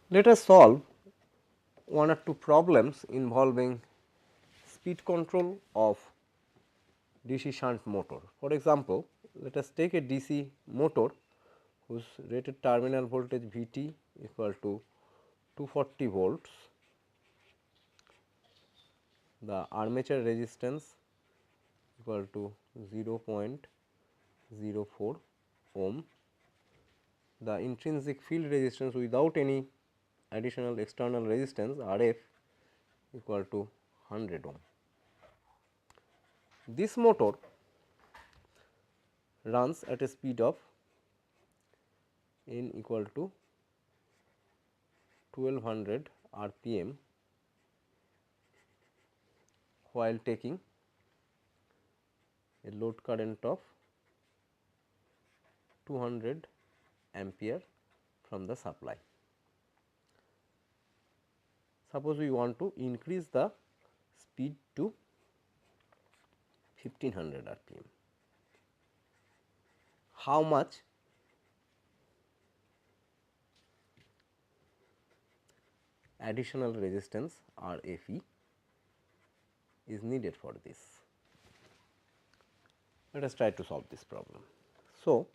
Let us solve one or two problems involving speed control of DC shunt motor. For example, let us take a DC motor whose rated terminal voltage Vt equal to 240 volts, the armature resistance equal to 0.04 ohm, the intrinsic field resistance without any additional external resistance Rf equal to 100 ohm. This motor runs at a speed of n equal to 1200 rpm while taking a load current of 200 ampere from the supply. Suppose we want to increase the speed to 1500 rpm. How much additional resistance Rfe is needed for this? Let us try to solve this problem. So,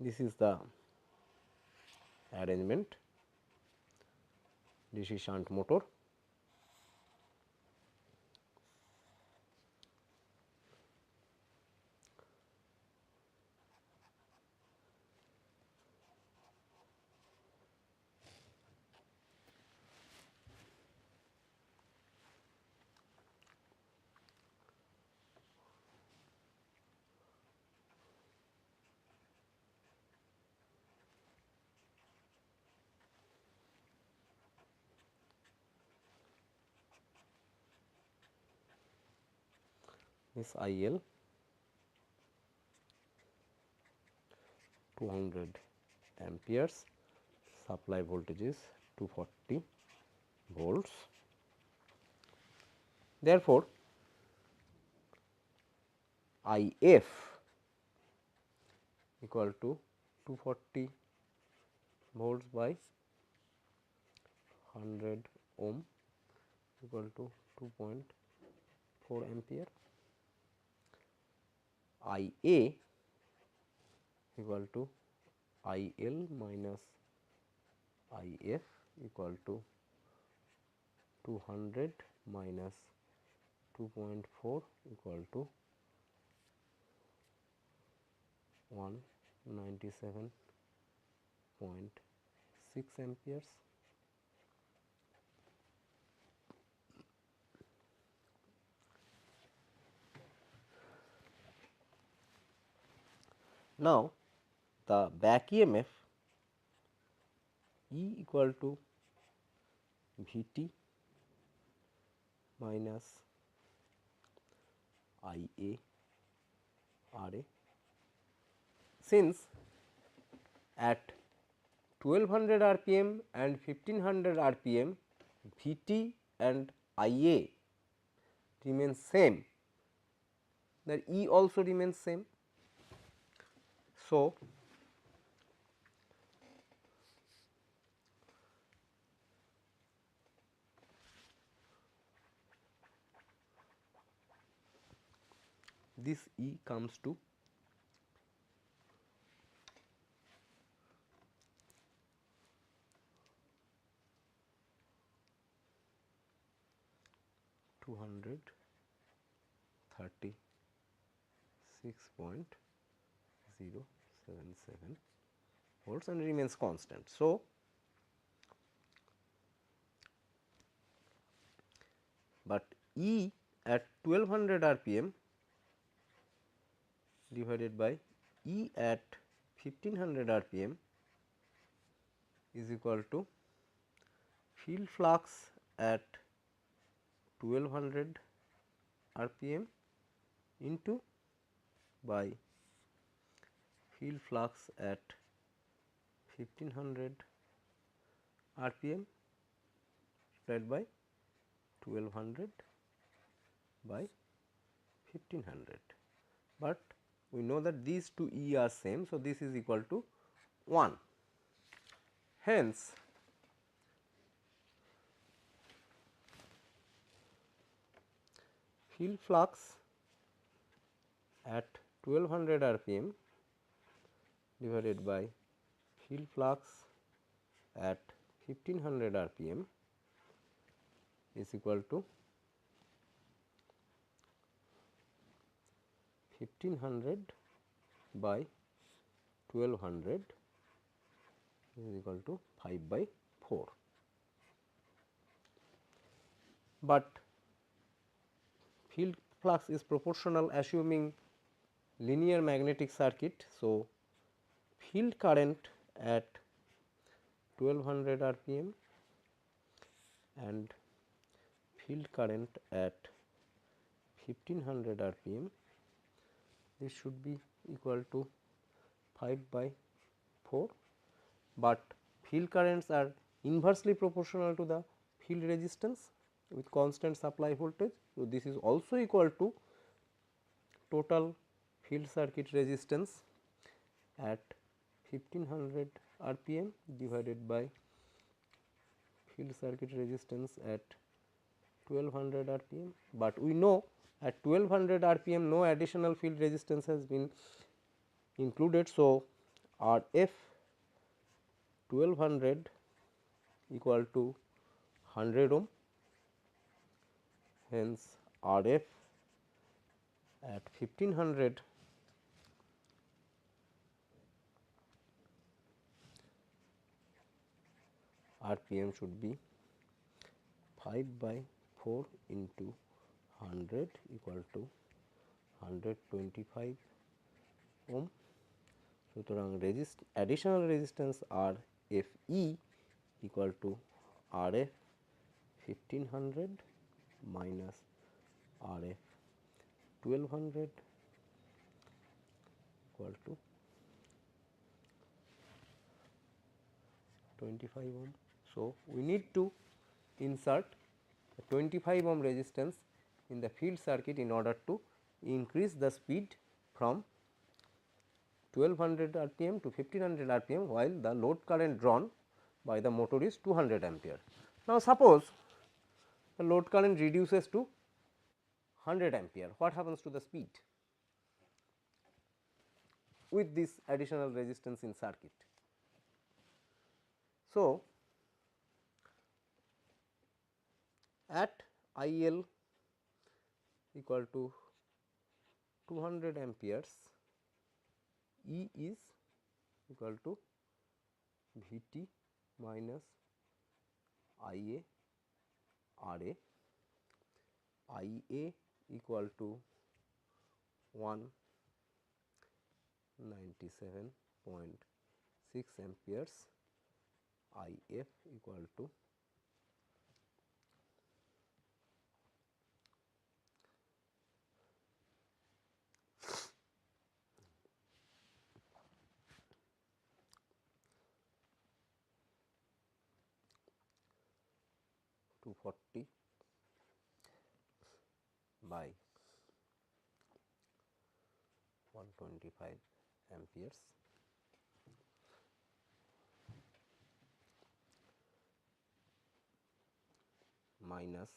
this is the arrangement DC shunt motor. This IL 200 amperes, supply voltage is 240 volts. Therefore, IF equal to 240 volts by 100 ohm equal to 2.4 ampere. IA equal to IL minus IF equal to 200 minus 2.4 equal to 197.6 amperes. Now, the back EMF E equal to Vt minus Ia Ra. Since at 1200 rpm and 1500 rpm Vt and Ia remains same, the E also remains same. So, this E comes to 236.077 volts and remains constant. So, but E at 1200 rpm divided by E at 1500 rpm is equal to field flux at 1200 rpm into by field flux at 1500 rpm divided by 1200 by 1500, but we know that these two E are same. So, this is equal to 1. Hence, field flux at 1200 rpm divided by field flux at 1500 rpm is equal to 1500 by 1200 is equal to 5 by 4. But field flux is proportional assuming linear magnetic circuit. So, field current at 1200 rpm and field current at 1500 rpm, this should be equal to 5 by 4, but field currents are inversely proportional to the field resistance with constant supply voltage. So, this is also equal to total field circuit resistance at 1500 rpm divided by field circuit resistance at 1200 rpm, but we know at 1200 rpm no additional field resistance has been included. So, Rf 1200 equal to 100 ohm, hence Rf at 1500 rpm should be 5 by 4 into 100 equal to 125 ohm. সুতরাং additional resistance R F E equal to R F 1500 minus R F 1200 equal to 25 ohm. So, we need to insert a 25 ohm resistance in the field circuit in order to increase the speed from 1200 rpm to 1500 rpm, while the load current drawn by the motor is 200 ampere. Now, suppose the load current reduces to 100 ampere, what happens to the speed with this additional resistance in circuit? So, at IL equal to 200 amperes, E is equal to V t minus I A R A, I A equal to 197.6 amperes, I F equal to 240 by 125 amperes minus,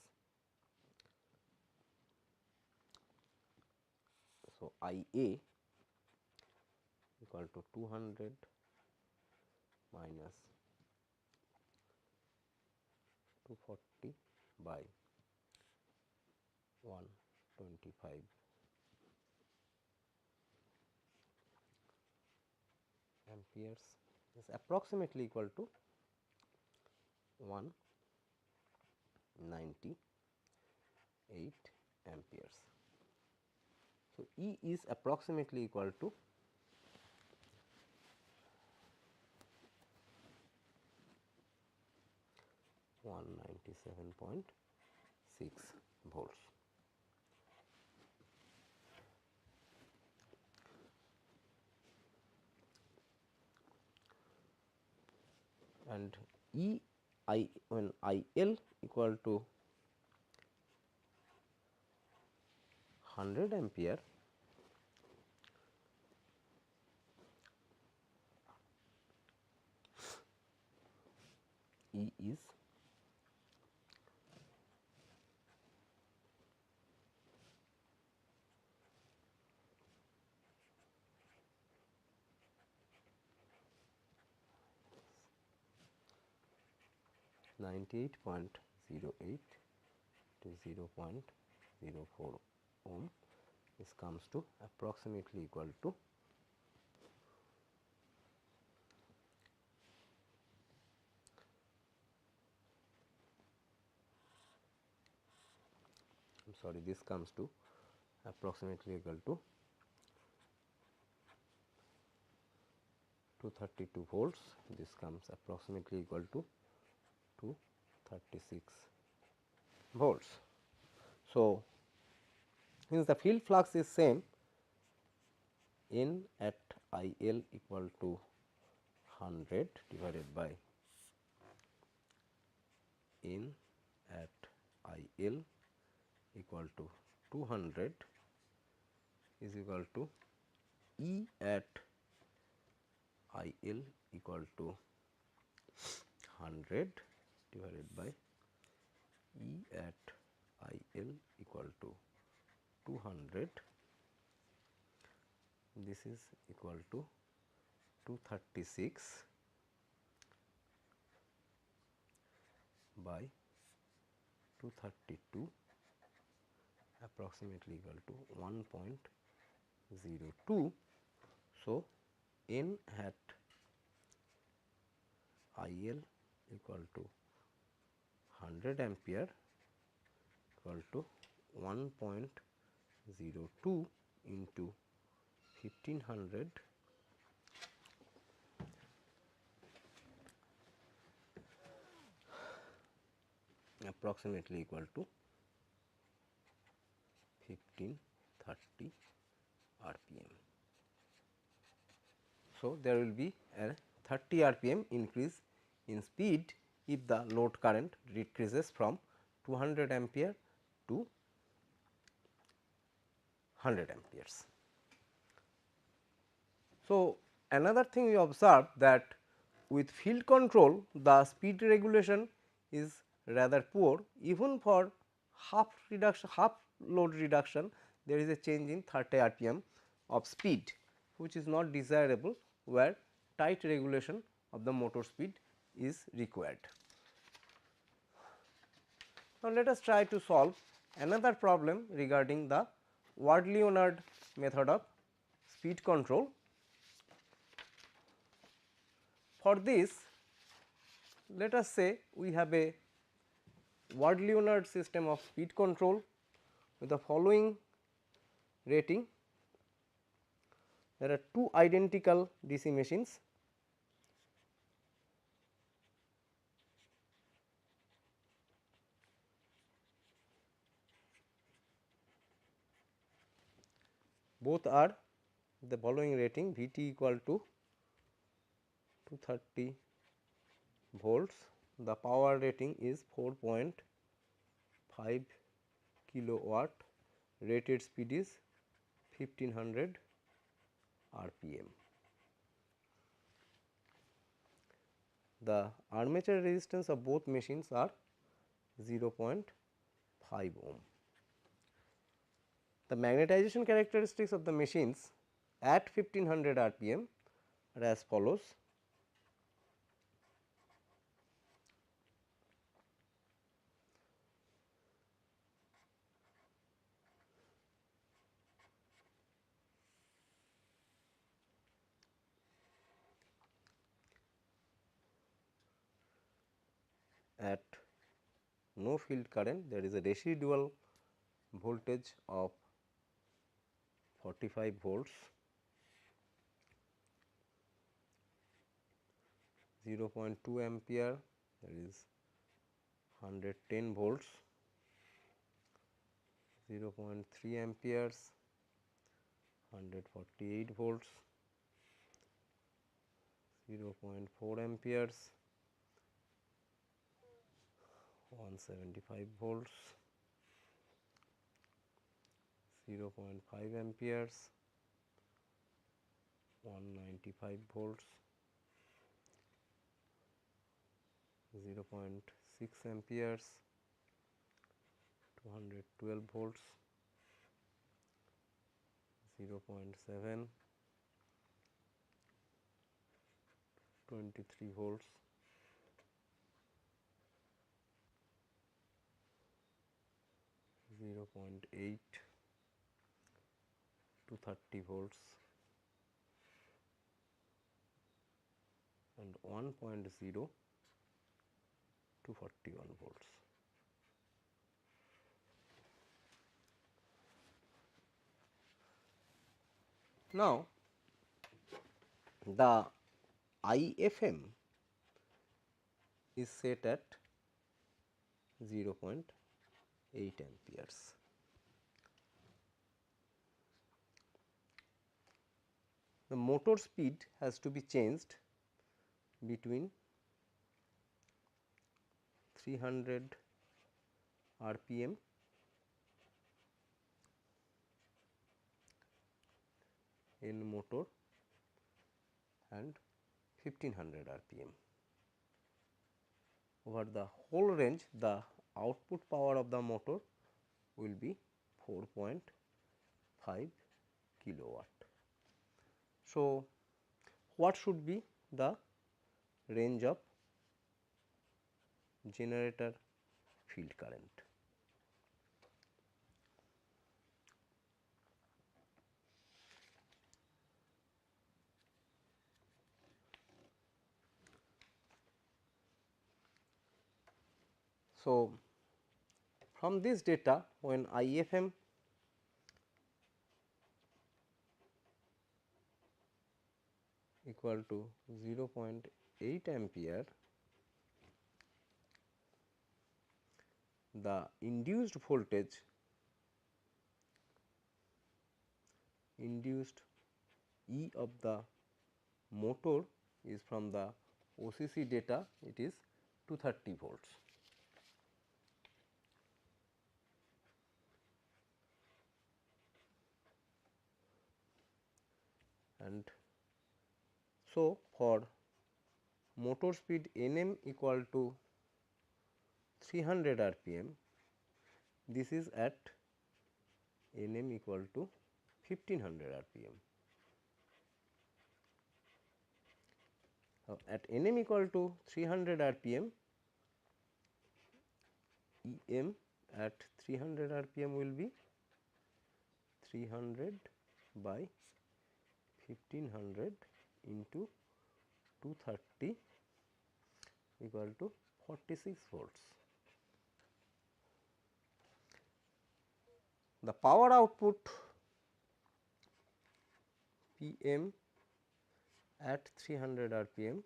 so I A equal to 200 minus 240 by 125 amperes is approximately equal to 198 amperes. So, E is approximately equal to 197.6 volts. And E I when I L equal to 100 ampere, E is 98.08 to 0.04 ohm. This comes to approximately equal to 232 volts. This comes approximately equal to 236 volts. So, since the field flux is same, N at I L equal to 100 divided by N at I L equal to 200 is equal to E at I L equal to 100 divided by E at I L equal to 200. This is equal to 236 by 232 approximately equal to 1.02. So, N at I L equal to 100 ampere equal to 1.02 into 1500 approximately equal to 1530 RPM. So, there will be a 30 RPM increase in speed if the load current decreases from 200 ampere to 100 amperes. So, another thing we observe that with field control the speed regulation is rather poor, even for half load reduction there is a change in 30 RPM of speed, which is not desirable where tight regulation of the motor speed is required. Now, let us try to solve another problem regarding the Ward-Leonard method of speed control. For this, let us say we have a Ward-Leonard system of speed control with the following rating. There are two identical DC machines. Both are the following rating, V T equal to 230 volts. The power rating is 4.5 kilowatt, rated speed is 1500 RPM. The armature resistance of both machines are 0.5 ohm. The magnetization characteristics of the machines at 1500 RPM are as follows. At no field current there is a residual voltage of 45 volts, 0.2 ampere there is 110 volts, 0.3 amperes 148 volts, 0.4 amperes 175 volts, 0.5 amperes 195 volts, 0.6 amperes, 212 volts, 0.7, 23 volts, 0.8 to 30 volts, and 1.0 to 41 volts. Now, the IFM is set at 0.8 amperes. The motor speed has to be changed between 300 rpm in motor and 1500 rpm. Over the whole range, the output power of the motor will be 4.5 kilowatt. So, what should be the range of generator field current? So, from this data, when IFM equal to 0.8 ampere, the induced voltage, induced E of the motor is from the OCC data, it is 230 volts. And so, for motor speed Nm equal to 300 rpm, this is at Nm equal to 1500 rpm. At Nm equal to 300 rpm, Em at 300 rpm will be 300 by 1500 into 230 equal to 46 volts. The power output Pm at 300 rpm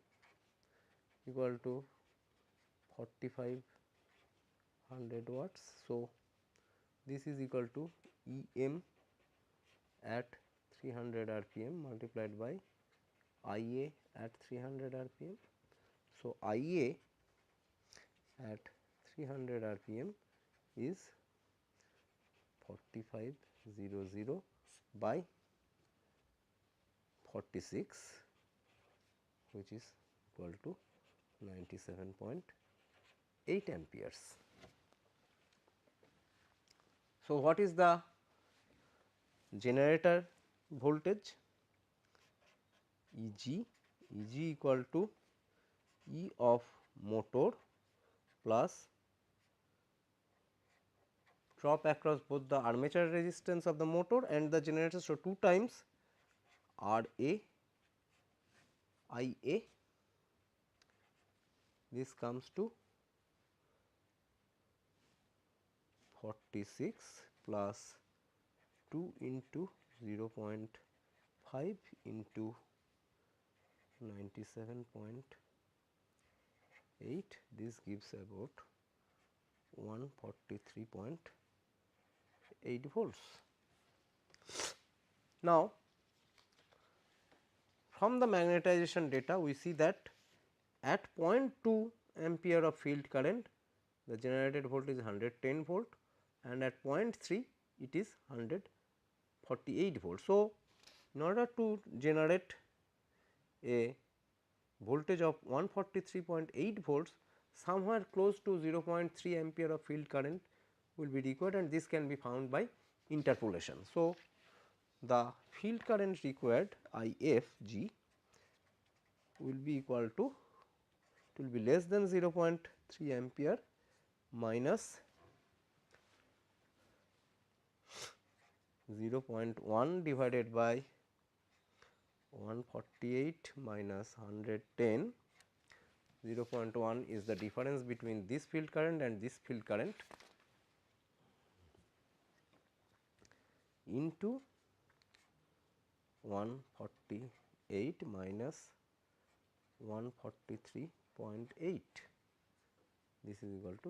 equal to 4500 watts. So, this is equal to Em at 300 rpm multiplied by Ia at 300 rpm. So, Ia at 300 rpm is 4500 by 46, which is equal to 97.8 amperes. So, what is the generator voltage? Eg equal to E of motor plus drop across both the armature resistance of the motor and the generator. So, 2 times R A I A, this comes to 46 plus 2 into 0.5 into 97.8, this gives about 143.8 volts. Now, from the magnetization data we see that at 0.2 ampere of field current, the generated voltage is 110 volt, and at 0.3 it is 148 volts. So, in order to generate a voltage of 143.8 volts, somewhere close to 0.3 ampere of field current will be required, and this can be found by interpolation. So, the field current required I f g will be equal to, it will be less than 0.3 ampere minus 0.1 divided by 148 minus 110. 0.1 is the difference between this field current and this field current into 148 minus 143.8, this is equal to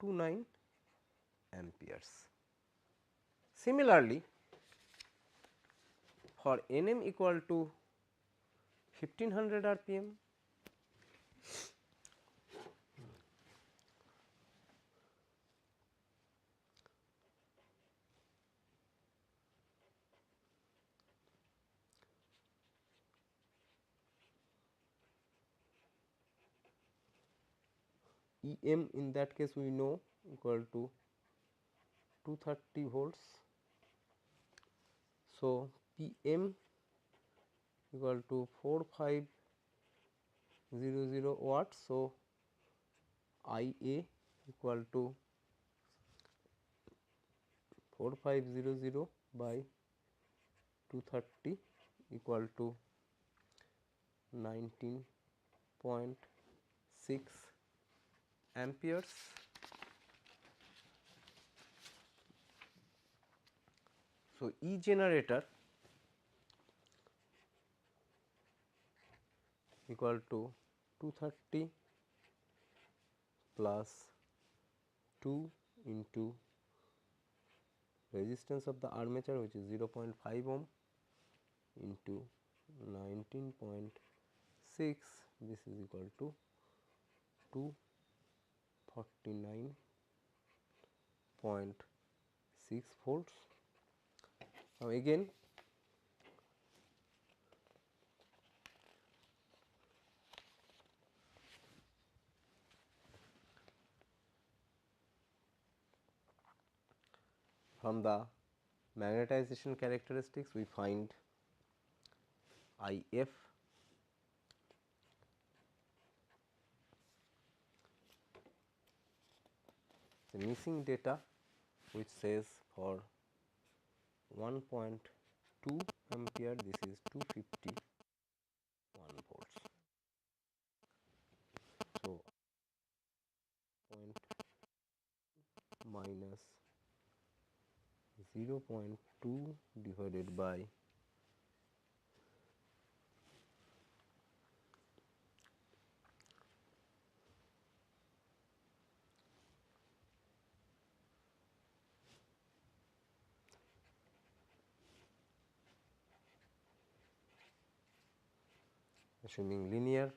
0.29 amperes. Similarly, for Nm equal to 1500 rpm, Em in that case we know equal to 230 volts. So, Pm equal to 4500 watts. So, Ia equal to 4500 by 230 equal to 19.6 amperes. So, E generator equal to 230 plus 2 into resistance of the armature, which is 0.5 ohm, into 19.6, this is equal to 249.6 volts. Now, again from the magnetization characteristics we find I f the missing data, which says for 1.2 ampere this is 251 volts. So, point minus 0.2 divided by assuming linear,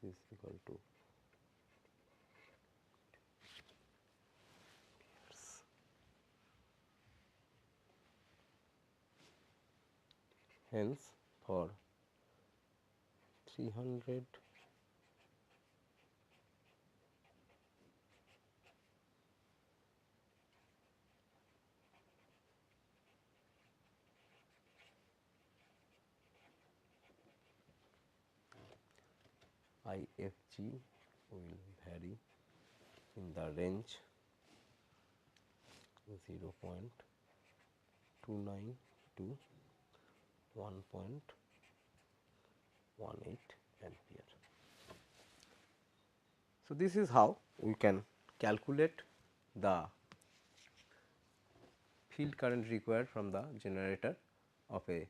this is equal to hence for 300 IFG will vary in the range 0.29 to 1.18 ampere. So, this is how we can calculate the field current required from the generator of a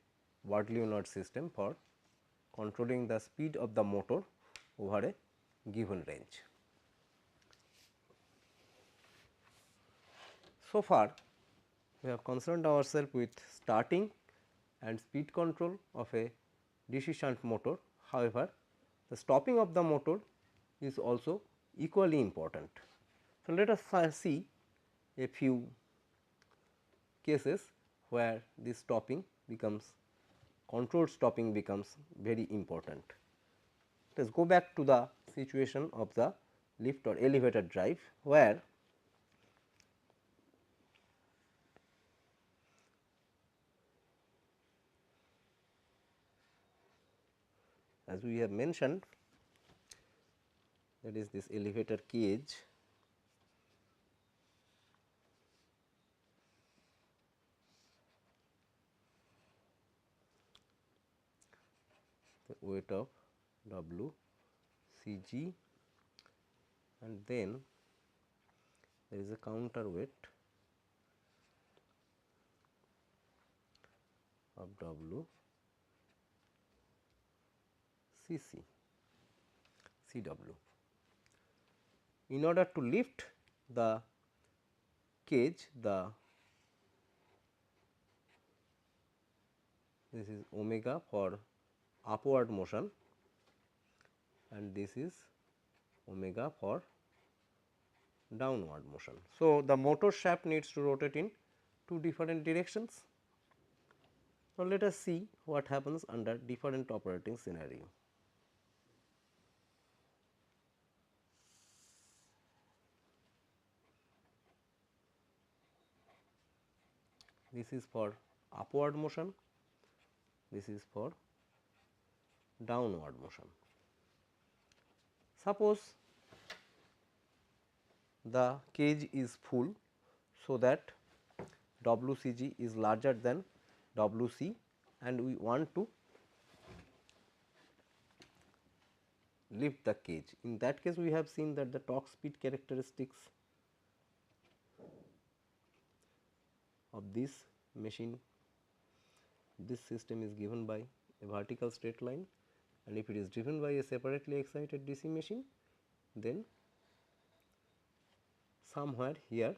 Wortley-Unit system for controlling the speed of the motor over a given range. So far, we have concerned ourselves with starting and speed control of a DC shunt motor. However, the stopping of the motor is also equally important. So, let us see a few cases where this stopping becomes controlled stopping becomes very important. Let us go back to the situation of the lift or elevator drive, where as we have mentioned, that is this elevator cage the weight of W C g, and then there is a counterweight of W C c C w. In order to lift the cage, this is omega for upward motion and this is omega for downward motion. So, the motor shaft needs to rotate in two different directions. Now, let us see what happens under different operating scenario. This is for upward motion, this is for downward motion. Suppose the cage is full, so that WCG is larger than WC and we want to lift the cage. In that case, we have seen that the torque speed characteristics of this machine, this system is given by a vertical straight line, and if it is driven by a separately excited DC machine, then somewhere here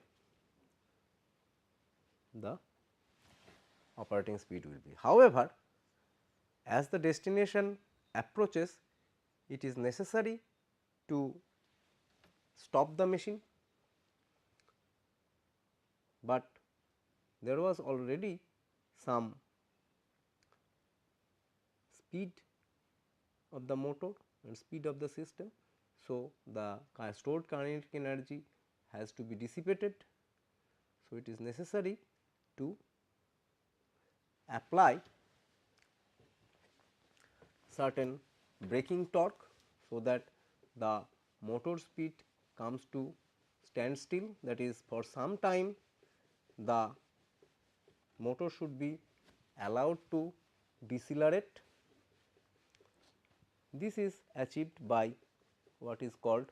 the operating speed will be. However, as the destination approaches, it is necessary to stop the machine, but there was already some speed of the motor and speed of the system. So, the stored kinetic energy has to be dissipated. So, it is necessary to apply certain braking torque, so that the motor speed comes to standstill, that is for some time the motor should be allowed to decelerate. This is achieved by what is called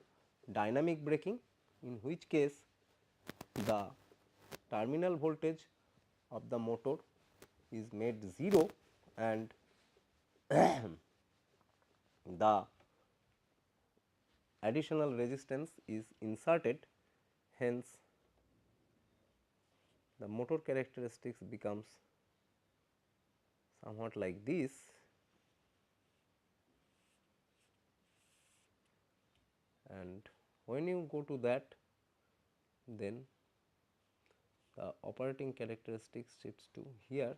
dynamic braking, in which case the terminal voltage of the motor is made 0 and the additional resistance is inserted. Hence, the motor characteristics becomes somewhat like this, and when you go to that, then the operating characteristics shifts to here.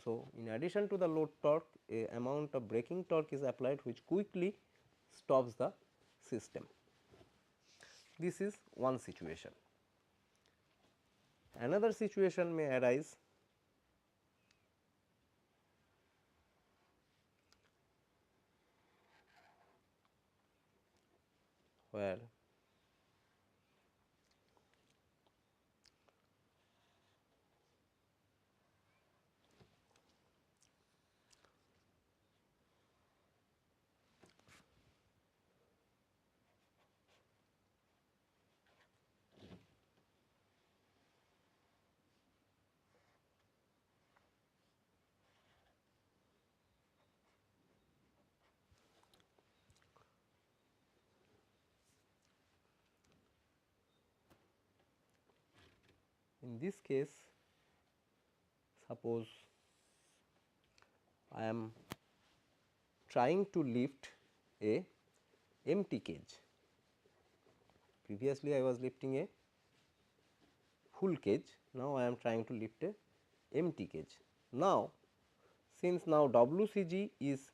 So, in addition to the load torque, a amount of braking torque is applied, which quickly stops the system. This is one situation. Another situation may arise where in this case, suppose I am trying to lift a empty cage. Previously I was lifting a full cage, now I am trying to lift a empty cage. Now since now WCG is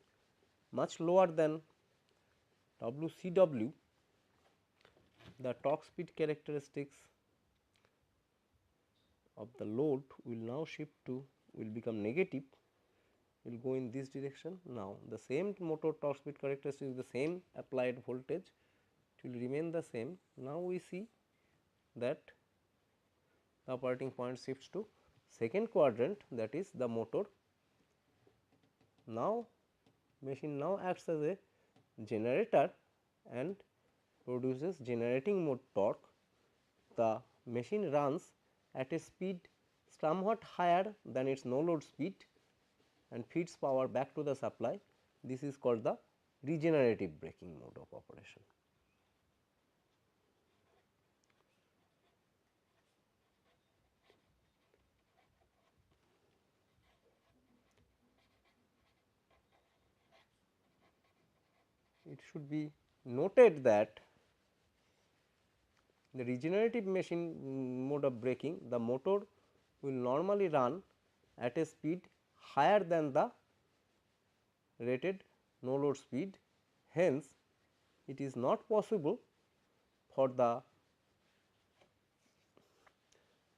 much lower than WCW, the torque speed characteristics of the load will now shift to, will become negative, will go in this direction. Now the same motor torque speed characteristic is the same applied voltage, it will remain the same. Now we see that the operating point shifts to second quadrant, that is the motor. Now machine now acts as a generator and produces generating mode torque. The machine runs at a speed somewhat higher than its no load speed and feeds power back to the supply. This is called the regenerative braking mode of operation. It should be noted that the regenerative machine mode of braking, the motor will normally run at a speed higher than the rated no load speed. Hence, it is not possible for the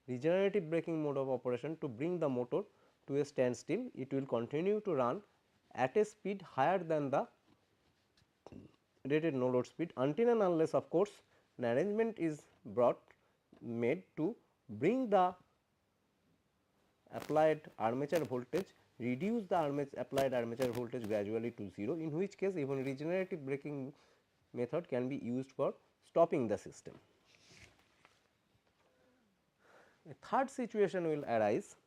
regenerative braking mode of operation to bring the motor to a standstill. It will continue to run at a speed higher than the rated no load speed until and unless of course, an arrangement is made to bring the applied armature voltage, reduce the applied armature voltage gradually to 0, in which case even regenerative braking method can be used for stopping the system. A third situation will arise.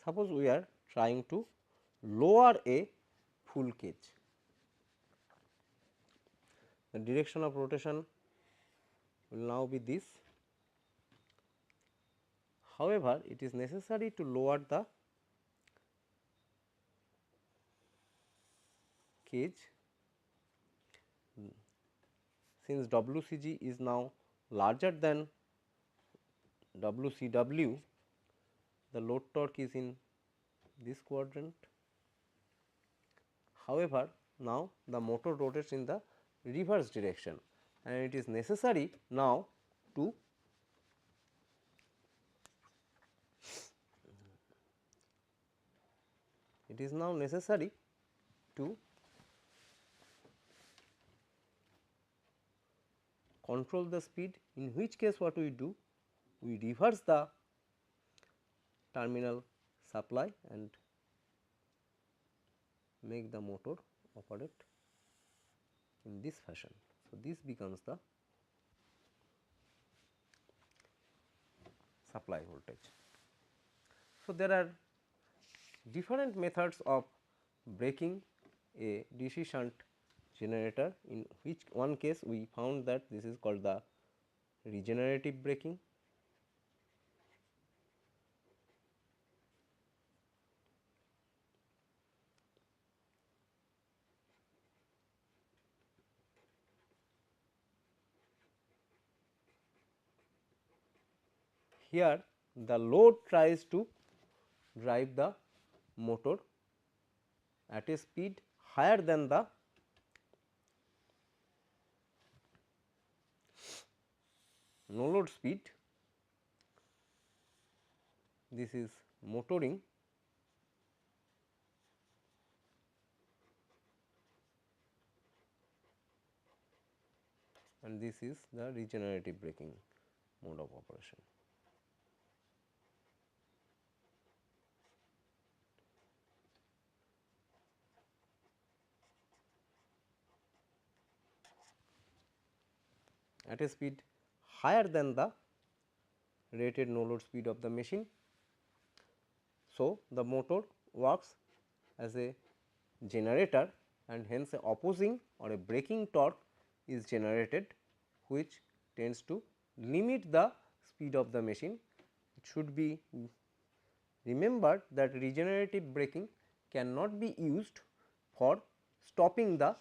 Suppose we are trying to lower a full cage. The direction of rotation will now be this. However, it is necessary to lower the cage since WCG is now larger than WCW, the load torque is in this quadrant. However, now the motor rotates in the reverse direction and it is necessary now to control the speed, in which case what we do? We reverse the terminal supply and make the motor operate in this fashion. So, this becomes the supply voltage. So, there are different methods of braking a DC shunt generator, in which one case we found that this is called the regenerative braking. Here the load tries to drive the motor at a speed higher than the no load speed, this is motoring, and this is the regenerative braking mode of operation. At a speed higher than the rated no load speed of the machine. So, the motor works as a generator, and hence a opposing or a braking torque is generated, which tends to limit the speed of the machine. It should be remembered that regenerative braking cannot be used for stopping the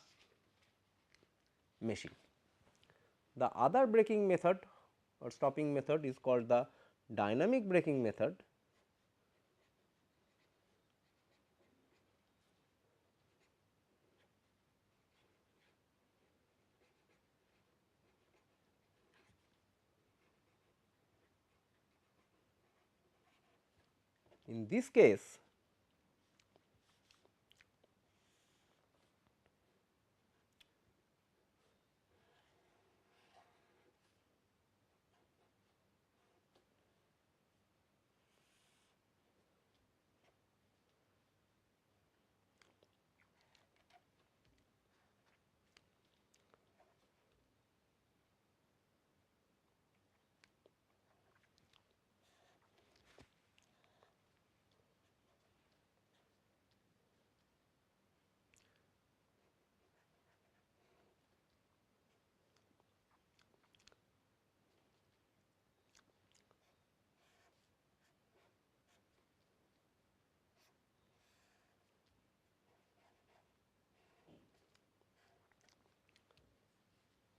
machine. The other braking method or stopping method is called the dynamic braking method. In this case,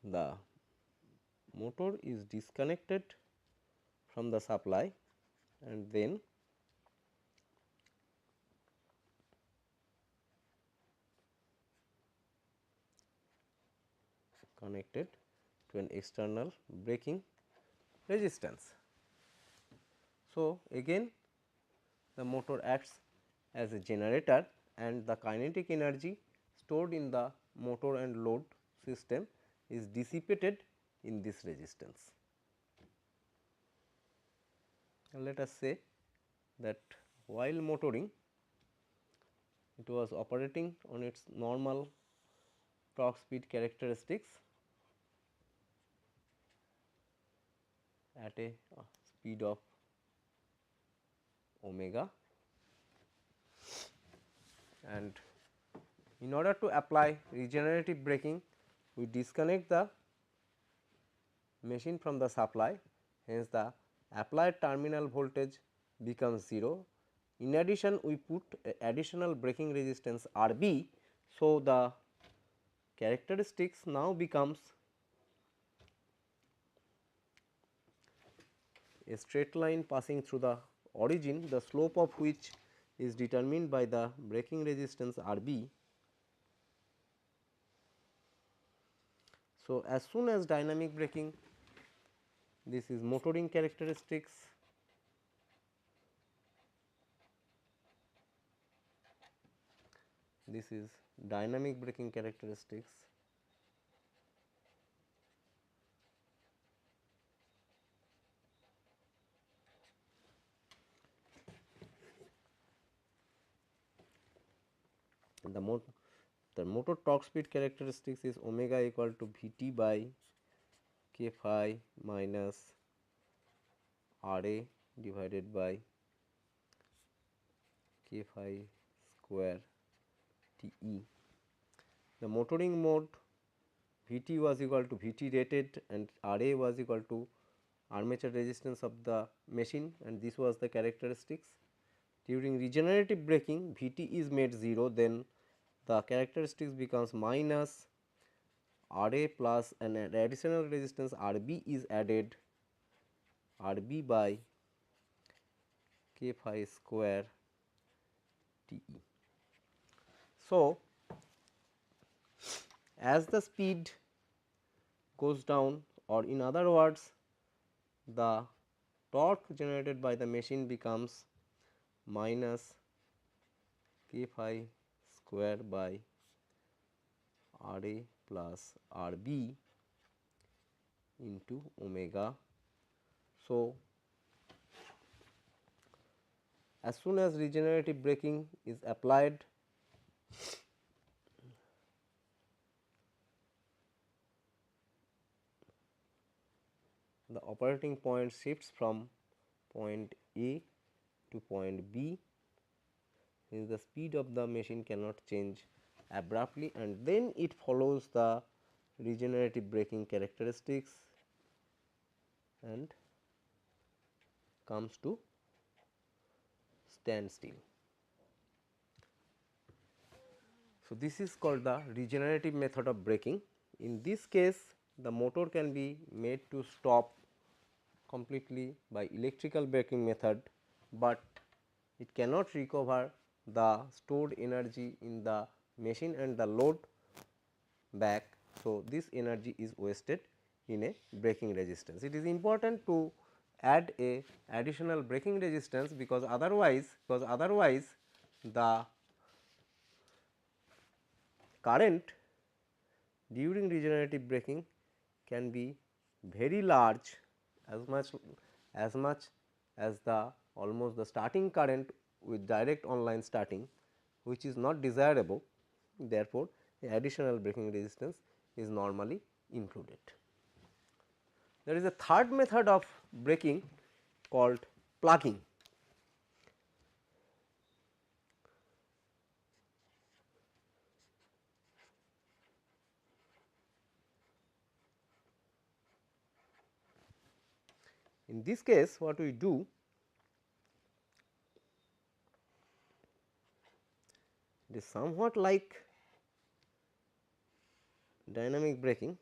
the motor is disconnected from the supply and then connected to an external braking resistance. So, again the motor acts as a generator, and the kinetic energy stored in the motor and load system is dissipated in this resistance. And let us say that while motoring, it was operating on its normal torque speed characteristics at a speed of omega, and in order to apply regenerative braking, we disconnect the machine from the supply, hence the applied terminal voltage becomes 0. In addition, we put additional braking resistance R B. So, the characteristics now becomes a straight line passing through the origin, the slope of which is determined by the braking resistance R B. So, as soon as dynamic braking, this is motoring characteristics, this is dynamic braking characteristics. The motor torque speed characteristics is omega equal to V t by k phi minus R A divided by k phi square T E. The motoring mode V t was equal to V t rated and R A was equal to armature resistance of the machine, and this was the characteristics. During regenerative braking, V t is made 0, then the characteristics becomes minus R A plus an additional resistance R B is added, R B by k phi square T E. So, as the speed goes down, or in other words, the torque generated by the machine becomes minus k phi square by R A plus R B into omega. So, as soon as regenerative braking is applied, the operating point shifts from point A to point B, since the speed of the machine cannot change abruptly, and then it follows the regenerative braking characteristics and comes to standstill. So, this is called the regenerative method of braking. In this case, the motor can be made to stop completely by electrical braking method, but it cannot recover the stored energy in the machine and the load back. So, this energy is wasted in a braking resistance. It is important to add a additional braking resistance, because otherwise the current during regenerative braking can be very large, as much as the almost the starting current with direct online starting, which is not desirable. Therefore, additional braking resistance is normally included. There is a third method of braking called plugging. In this case, what we do, it is somewhat like dynamic braking.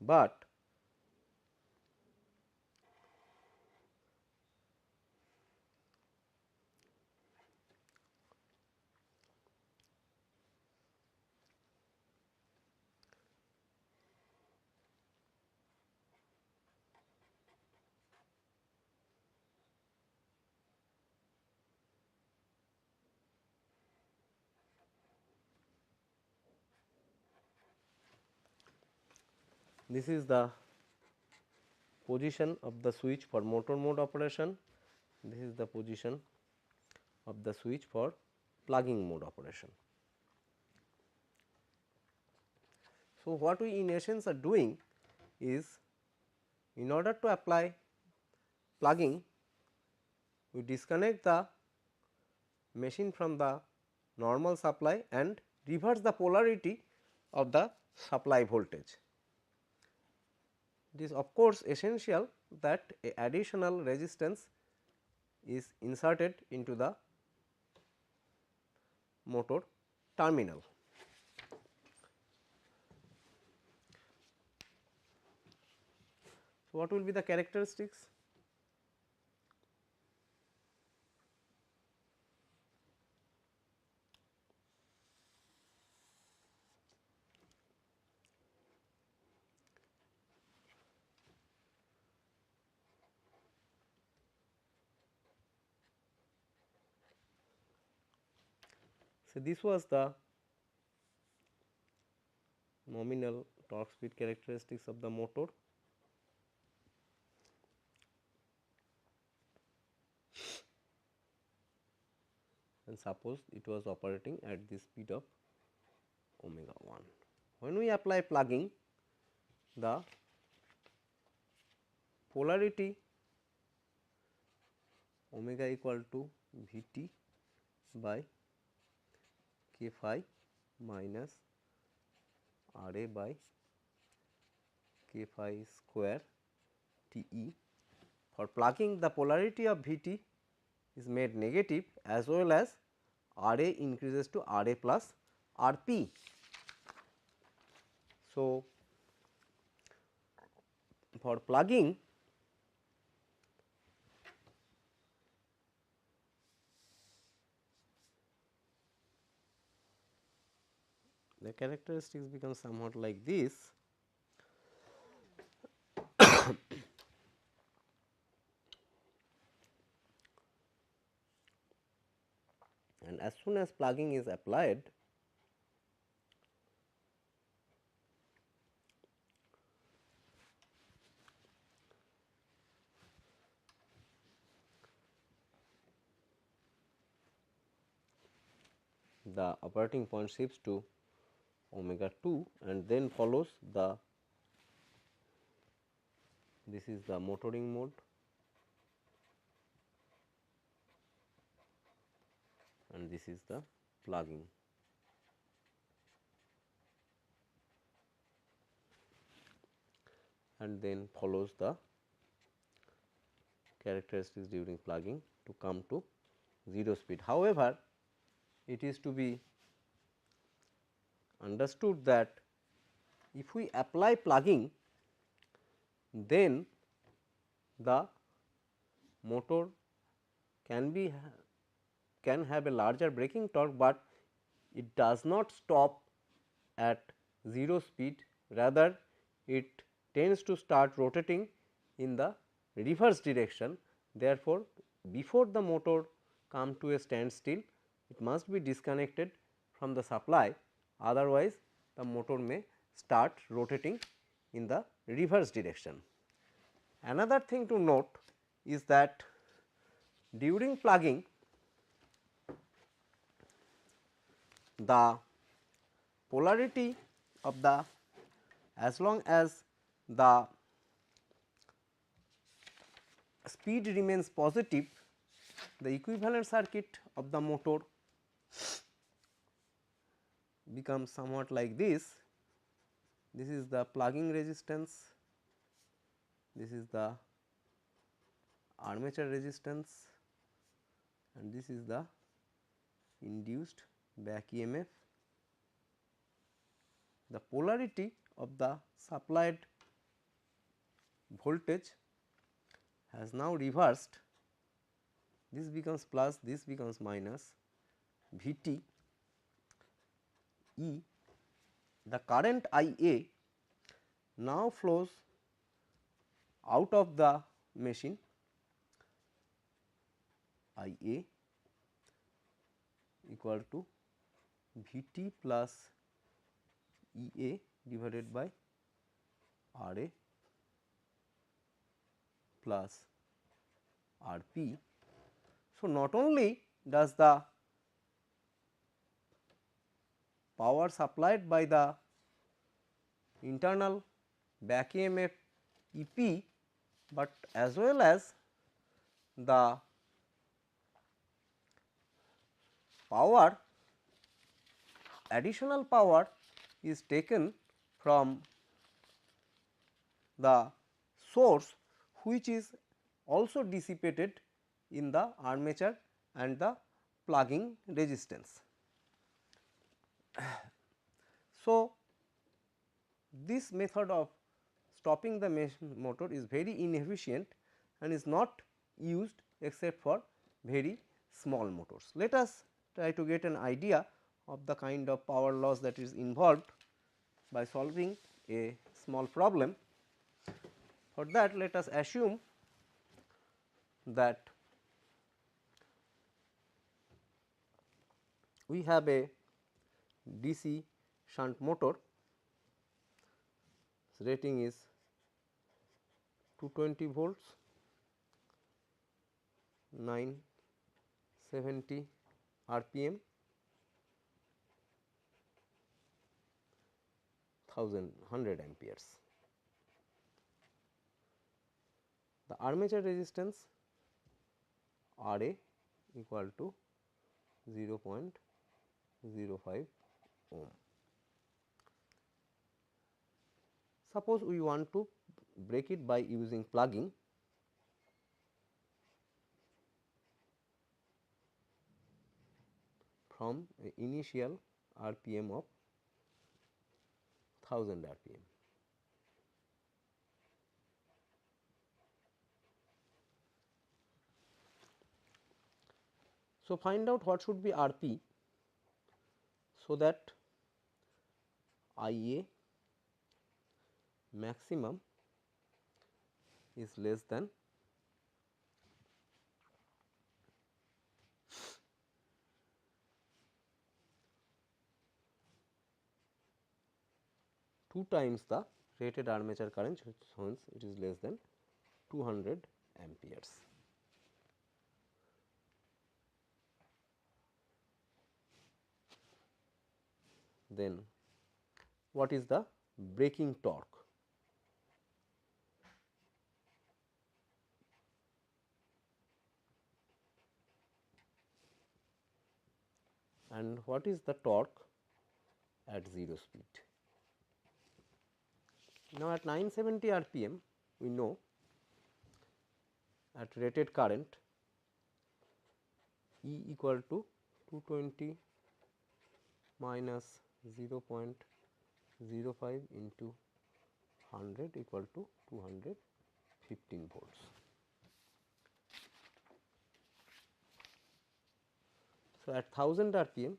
But this is the position of the switch for motor mode operation, this is the position of the switch for plugging mode operation. So, what we in essence are doing is, in order to apply plugging, we disconnect the machine from the normal supply and reverse the polarity of the supply voltage. It is of course essential that a additional resistance is inserted into the motor terminal. So, what will be the characteristics? So, this was the nominal torque speed characteristics of the motor. And suppose it was operating at the speed of omega 1. When we apply plugging, the polarity omega equal to V t by k phi minus R A by k phi square T e For plugging, the polarity of V t is made negative as well as R A increases to R A plus R P. So, for plugging, the characteristics become somewhat like this. And as soon as plugging is applied, the operating point shifts to omega 2 and then follows the, this is the motoring mode and this is the plugging. And then follows the characteristics during plugging to come to 0 speed. However, it is to be understood that if we apply plugging, then the motor can have a larger braking torque, but it does not stop at 0 speed, rather it tends to start rotating in the reverse direction. Therefore, before the motor come to a standstill, it must be disconnected from the supply, otherwise the motor may start rotating in the reverse direction. Another thing to note is that during plugging, the polarity of the, as long as the speed remains positive, the equivalent circuit of the motor becomes somewhat like this. This is the plugging resistance, this is the armature resistance, and this is the induced back EMF. The polarity of the supplied voltage has now reversed, this becomes plus, this becomes minus. V t E, the current I A now flows out of the machine, I A equal to V t plus E A divided by R A plus R P. So, not only does the power supplied by the internal back EMF E P, but as well as the power, additional power is taken from the source, which is also dissipated in the armature and the plugging resistance. So, this method of stopping the motor is very inefficient and is not used except for very small motors. Let us try to get an idea of the kind of power loss that is involved by solving a small problem. For that, let us assume that we have a DC shunt motor, rating is 220 volts, 970 RPM, 100 amperes. The armature resistance R A equal to 0.05 ohm. Suppose we want to break it by using plugging. from a initial RPM of 1000 RPM. So, find out what should be RP, so that IA maximum is less than 2 times the rated armature current, hence it is less than 200 amperes. Then what is the braking torque? And what is the torque at 0 speed? Now, at 970 RPM, we know at rated current E equal to 220 minus 0.05 into 100 equal to 215 volts. So, at 1000 RPM,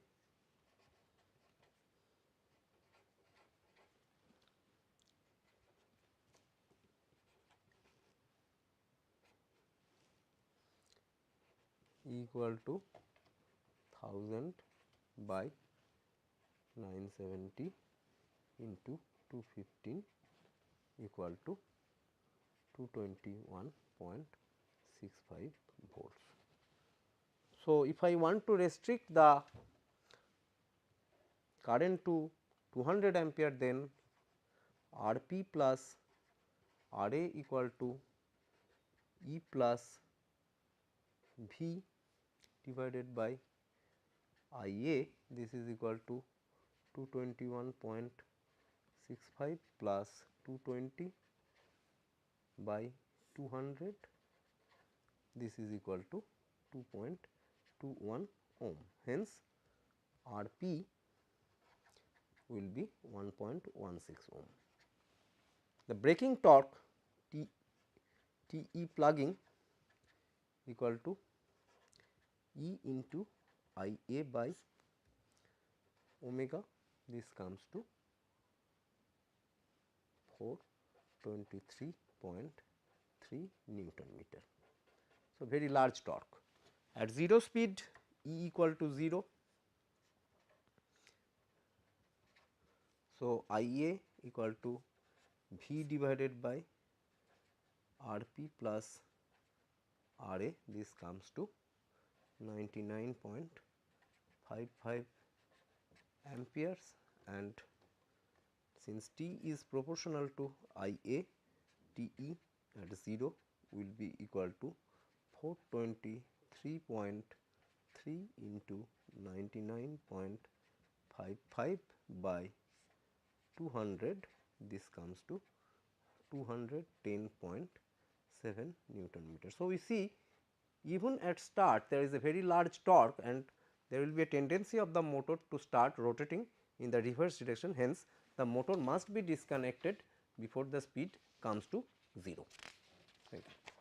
equal to 1000 by 970 into 215 equal to 221.65 volts. So, if I want to restrict the current to 200 ampere, then RP plus RA equal to E plus V divided by IA, this is equal to 221.65 plus 220 by 200, this is equal to 2.21 ohm. Hence, RP will be 1.16 ohm. The braking torque TE plugging equal to E into IA by omega, this comes to 423.3 Newton meter. So, very large torque. At 0 speed, E equal to 0. So, IA equal to V divided by RP plus RA, this comes to 99.55 amperes, and since T is proportional to IA, TE at 0 will be equal to 423.3 into 99.55 by 200, this comes to 210.7 Newton meter. So, we see even at start there is a very large torque, and there will be a tendency of the motor to start rotating in the reverse direction. Hence, the motor must be disconnected before the speed comes to 0. Thank you.